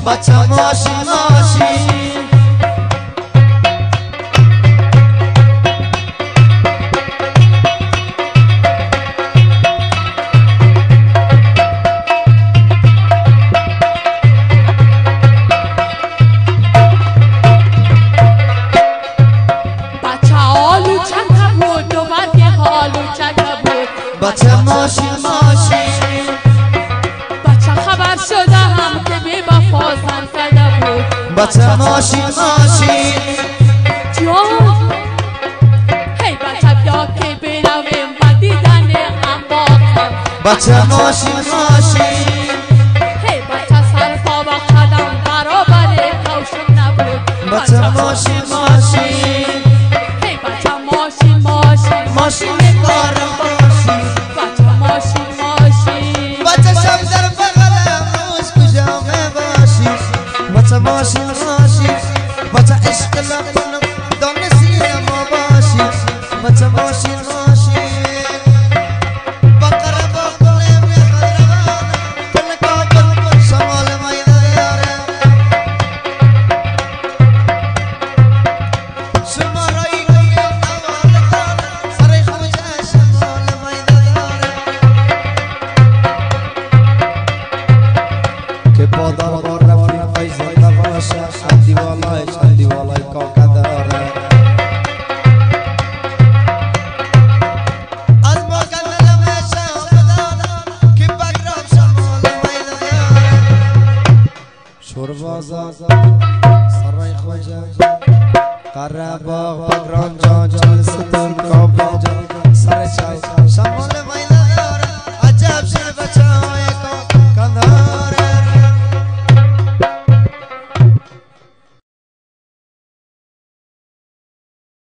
بچه ماشین ماشین بچه ماشین ماشین بچه خبر شده هم که بی وفا زن زده بود بچه ماشین ماشین جان هی بچه بیا که برویم و دیدن هم باقم بچه ماشین ماشین هی بچه سر پا و قدم برابر کوشم نبود بچه ماشین ماشین هی بچه ماشین ماشین ماشین کارم بچه شب در بغلم روز کجا باشی بچه ماشین ماشین بچه عشق لکنم دام نسیم باشی بچه ماشین ماشین بقره بقله میخرم کل کابل شمال میداره شمارایی که اول کنم سر خوشه شمال میداره که پادر با رفیقای زنده باشه شندی والای کاکا داره از ما کلل میشه بدانم که بگرام شمال میداره شوربازا سرای خوجه قره باغ بگرام جان ستون